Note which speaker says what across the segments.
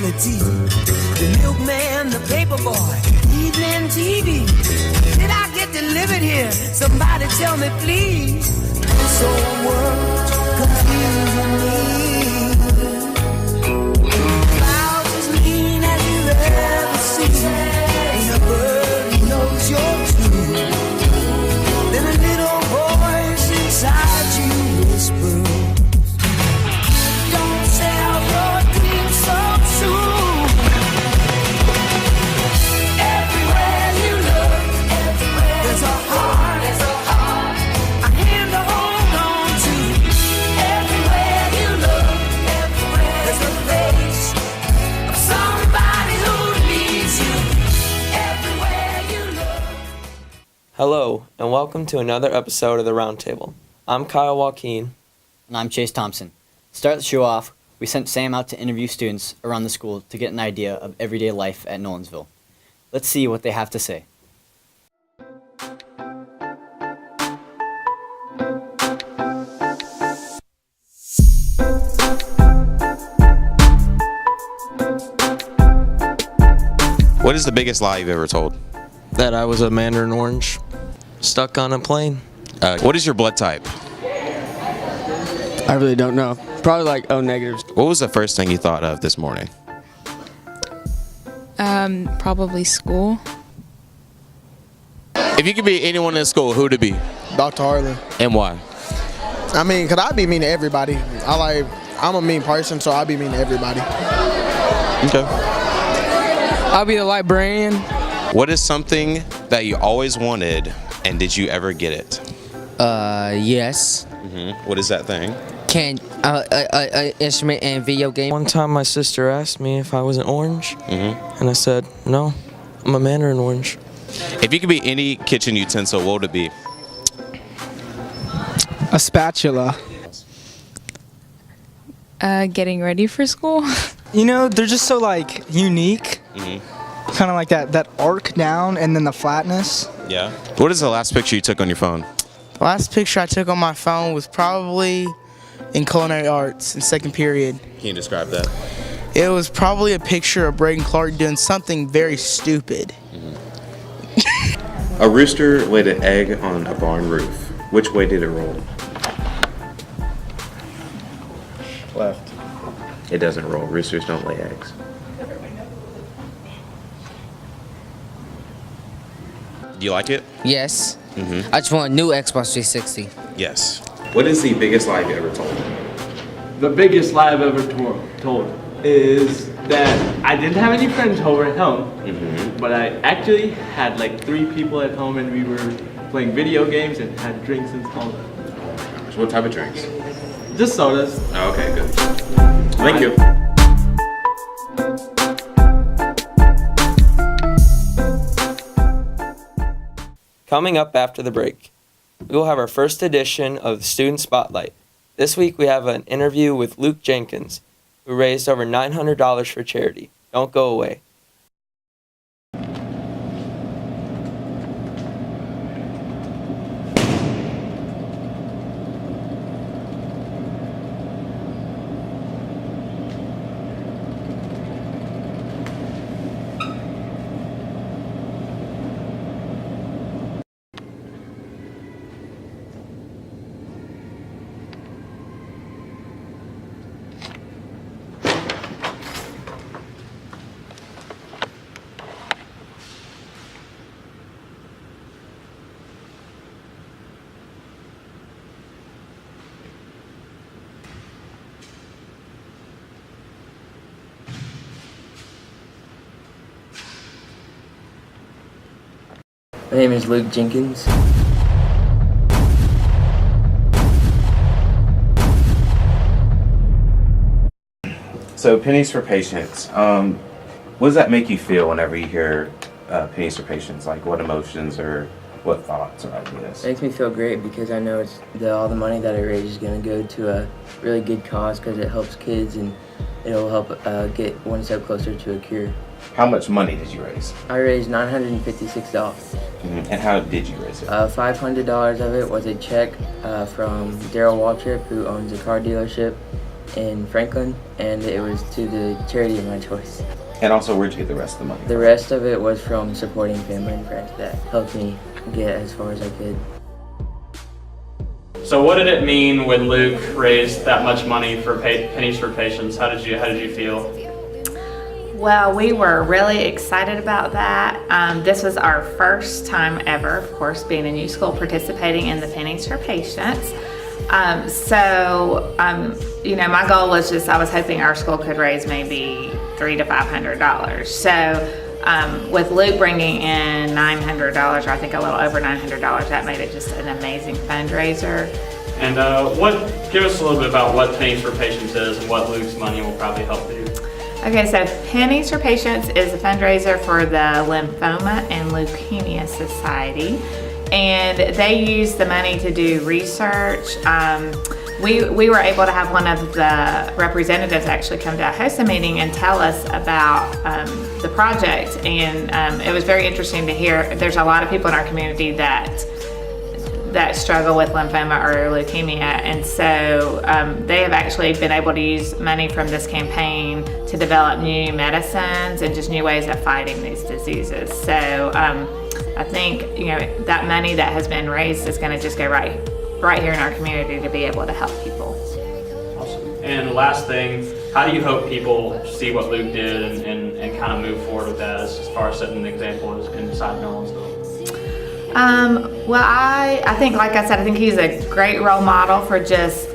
Speaker 1: mobility. The milkman, the paper boy, evening TV. Did I get delivered here? Somebody tell me, please. This old world confusing me. Clouds as mean as you've ever seen. Ain't a bird who knows you're true. Then a little voice inside you whispers, don't sell your dreams so soon. Everywhere you look, there's a heart, a hand to hold on to. Everywhere you look, there's a face of somebody who needs you. Everywhere you look.
Speaker 2: Hello, and welcome to another episode of the Roundtable. I'm Kyle Joaquin.
Speaker 3: And I'm Chase Thompson. To start the show off, we sent Sam out to interview students around the school to get an idea of everyday life at Nolensville. Let's see what they have to say.
Speaker 4: What is the biggest lie you've ever told?
Speaker 2: That I was a mandarin orange stuck on a plane.
Speaker 4: What is your blood type?
Speaker 5: I really don't know. Probably like O negatives.
Speaker 4: What was the first thing you thought of this morning?
Speaker 6: Probably school.
Speaker 4: If you could be anyone in school, who would it be?
Speaker 7: Dr. Harlan.
Speaker 4: And why?
Speaker 7: I mean, cause I be mean to everybody. I'm a mean person, so I be mean to everybody.
Speaker 4: Okay.
Speaker 5: I'll be the librarian.
Speaker 4: What is something that you always wanted, and did you ever get it?
Speaker 8: Yes.
Speaker 4: What is that thing?
Speaker 8: Instrument and video game.
Speaker 2: One time my sister asked me if I was an orange, and I said, no, I'm a mandarin orange.
Speaker 4: If you could be any kitchen utensil, what would it be?
Speaker 5: A spatula.
Speaker 6: Getting ready for school.
Speaker 9: You know, they're just so like unique. Kind of like that arc down and then the flatness.
Speaker 4: Yeah. What is the last picture you took on your phone?
Speaker 10: The last picture I took on my phone was probably in culinary arts in second period.
Speaker 4: Can you describe that?
Speaker 10: It was probably a picture of Braden Clark doing something very stupid.
Speaker 4: A rooster laid an egg on a barn roof. Which way did it roll?
Speaker 7: Left.
Speaker 4: It doesn't roll. Roosters don't lay eggs. Do you like it?
Speaker 8: Yes. I just want a new Xbox 360.
Speaker 4: Yes. What is the biggest lie you've ever told?
Speaker 11: The biggest lie I've ever told is that I didn't have any friends over at home, but I actually had like 3 people at home and we were playing video games and had drinks and stuff.
Speaker 4: What type of drinks?
Speaker 11: Just sodas.
Speaker 4: Oh, okay, good. Thank you.
Speaker 2: Coming up after the break, we will have our first edition of the Student Spotlight. This week we have an interview with Luke Jenkins, who raised over $900 for charity. Don't go away.
Speaker 8: My name is Luke Jenkins.
Speaker 4: So, Pennies for Patients. What does that make you feel whenever you hear Pennies for Patients? Like, what emotions or what thoughts or ideas?
Speaker 8: It makes me feel great because I know all the money that I raise is going to go to a really good cause because it helps kids and it'll help get one step closer to a cure.
Speaker 4: How much money did you raise?
Speaker 8: I raised $956.
Speaker 4: And how did you raise it?
Speaker 8: $500 of it was a check from Daryl Waltrip, who owns a car dealership, in Franklin, and it was to the charity of my choice.
Speaker 4: And also, where'd you get the rest of the money?
Speaker 8: The rest of it was from supporting family and friends that helped me get as far as I could.
Speaker 12: So what did it mean when Luke raised that much money for Pennies for Patients? How did you feel?
Speaker 13: Well, we were really excited about that. This was our first time ever, of course, being a new school participating in the Pennies for Patients. You know, my goal was just, I was hoping our school could raise maybe $300 to $500. So with Luke bringing in $900, I think a little over $900, that made it just an amazing fundraiser.
Speaker 12: And give us a little bit about what Pennies for Patients is and what Luke's money will probably help do.
Speaker 13: Okay, so Pennies for Patients is a fundraiser for the Lymphoma and Leukemia Society, and they use the money to do research. We were able to have one of the representatives actually come to host a meeting and tell us about the project, and it was very interesting to hear. There's a lot of people in our community that struggle with lymphoma or leukemia, and so they have actually been able to use money from this campaign to develop new medicines and just new ways of fighting these diseases. So I think, you know, that money that has been raised is going to just go right here in our community to be able to help people.
Speaker 12: Awesome. And last thing, how do you hope people see what Luke did and kind of move forward with that as far as setting an example inside Nolensville?
Speaker 13: Well, I think, like I said, I think he's a great role model for just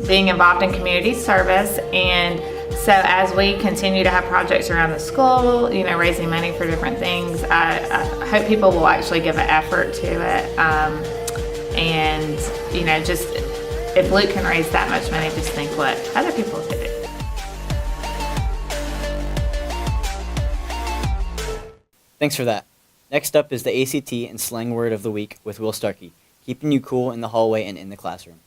Speaker 13: being involved in community service. And so as we continue to have projects around the school, you know, raising money for different things, I hope people will actually give an effort to it. And, you know, just if Luke can raise that much money, just think what other people could do.
Speaker 3: Thanks for that. Next up is the ACT and slang word of the week with Will Starkey, keeping you cool in the hallway and in the classroom.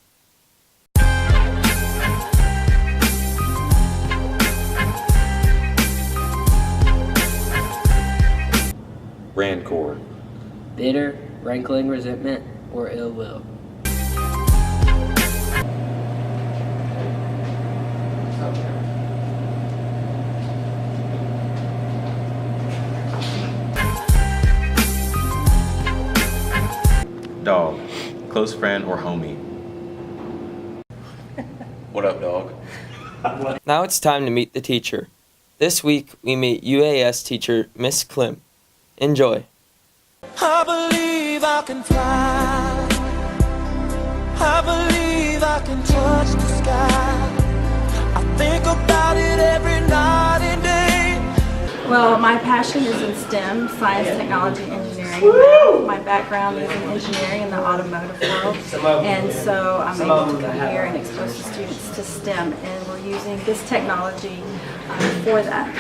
Speaker 4: Rancor.
Speaker 8: Bitter, rankling resentment, or ill will.
Speaker 4: Dog. Close friend or homie? What up, dog?
Speaker 2: Now it's time to meet the teacher. This week we meet UAS teacher Miss Klim. Enjoy.
Speaker 1: I believe I can fly. I believe I can touch the sky. I think about it every night and day.
Speaker 14: Well, my passion is in STEM, science, technology, engineering, and math. My background is in engineering in the automotive world, and so I'm able to come here and expose the students to STEM, and we're using this technology for that.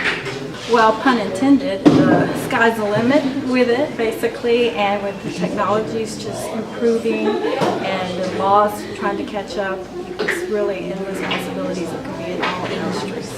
Speaker 14: Well, pun intended, the sky's the limit with it, basically, and with the technologies just improving and the laws trying to catch up, it's really endless possibilities that can be in all industries.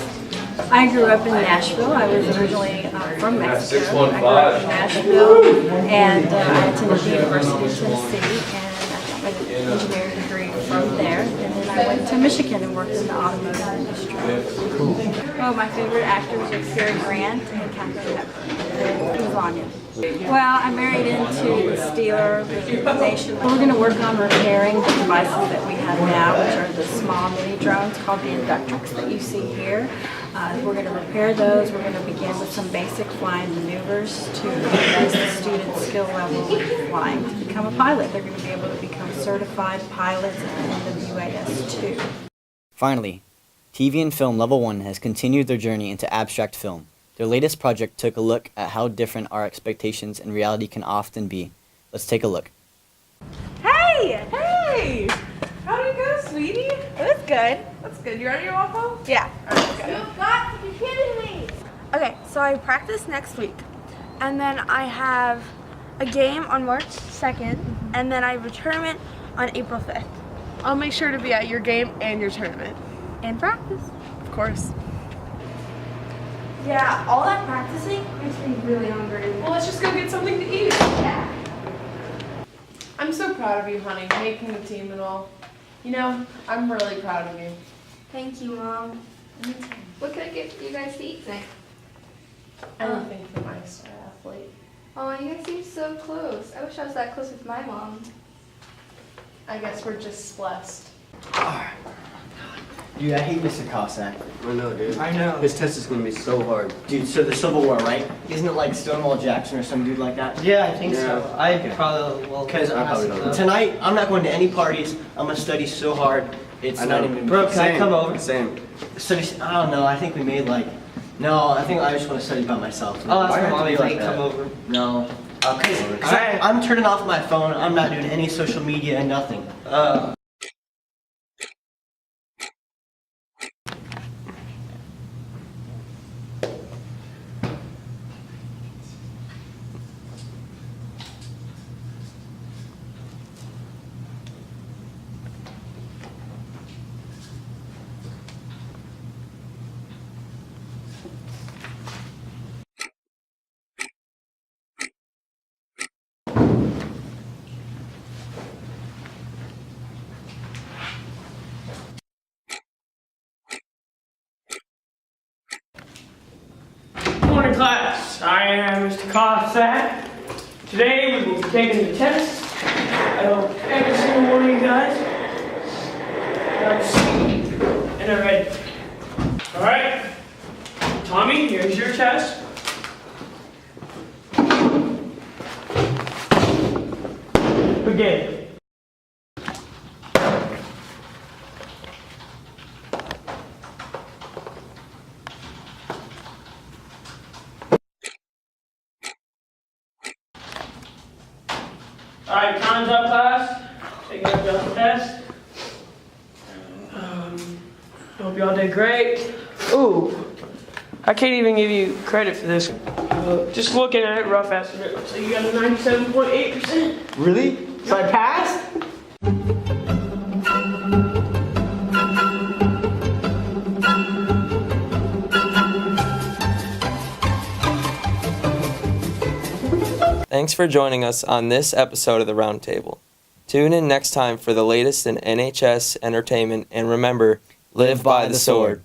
Speaker 14: I grew up in Nashville. I was originally from Mexico. I grew up in Nashville, and I attended the University of Tennessee, and I got my engineering degree from there. And then I went to Michigan and worked in the automotive industry. Well, my favorite actors are Cary Grant and Katharine Hepburn. Lasagna. Well, I married into the Steeler Nation. We're going to work on repairing the devices that we have now, which are the small mini drones called the Inductrix that you see here. We're going to repair those. We're going to begin with some basic flying maneuvers to raise the student's skill level of flying to become a pilot. They're going to be able to become certified pilots at the end of UAS 2.
Speaker 3: Finally, TV and Film Level 1 has continued their journey into abstract film. Their latest project took a look at how different our expectations and reality can often be. Let's take a look.
Speaker 15: Hey! Hey! How did it go, sweetie? It was good. That's good. You ready to walk home? Yeah. All right, go. You've got to be kidding me! Okay, so I practice next week. And then I have a game on March 2nd. And then I have a tournament on April 5th. I'll make sure to be at your game and your tournament. And practice. Of course. Yeah, all that practicing makes me really hungry. Well, let's just go get something to eat. Yeah. I'm so proud of you, honey, making the team and all. You know, I'm really proud of you. Thank you, Mom.
Speaker 16: What can I get you guys to eat tonight?
Speaker 15: Anything for my star athlete.
Speaker 16: Oh, you guys seem so close. I wish I was that close with my mom.
Speaker 15: I guess we're just blessed.
Speaker 3: Dude, I hate Mr. Cossack.
Speaker 17: I know, dude.
Speaker 3: I know.
Speaker 17: His test is gonna be so hard.
Speaker 3: Dude, so the Civil War, right? Isn't it like Stonewall Jackson or some dude like that?
Speaker 17: Yeah, I think so. I probably will.
Speaker 3: Because
Speaker 17: I probably don't know.
Speaker 3: tonight, I'm not going to any parties. I'm going to study so hard. It's
Speaker 17: I
Speaker 3: not
Speaker 17: know.
Speaker 3: even...
Speaker 17: Bro,
Speaker 3: can I come over?
Speaker 17: Same.
Speaker 3: Study, I don't know. I think we made like... No, I think I just want to study by myself.
Speaker 17: Oh, that's
Speaker 3: Why
Speaker 17: my
Speaker 3: have to
Speaker 17: mommy
Speaker 3: be
Speaker 17: like come over.
Speaker 3: No. Okay. I'm turning off my phone. I'm not doing any social media and nothing.
Speaker 18: Morning class, I am Mr. Cossack. Today we will be taking the test. I hope every single one of you guys have a seat and are ready. Alright, Tommy, here's your test. Begin. Alright, time's up, class. Taking up y'all's test. Hope y'all did great. Ooh, I can't even give you credit for this. Just looking at it, rough estimate. So you got a 97.8%.
Speaker 3: Really? So I passed?
Speaker 2: Thanks for joining us on this episode of the Roundtable. Tune in next time for the latest in NHS entertainment, and remember, live by the sword.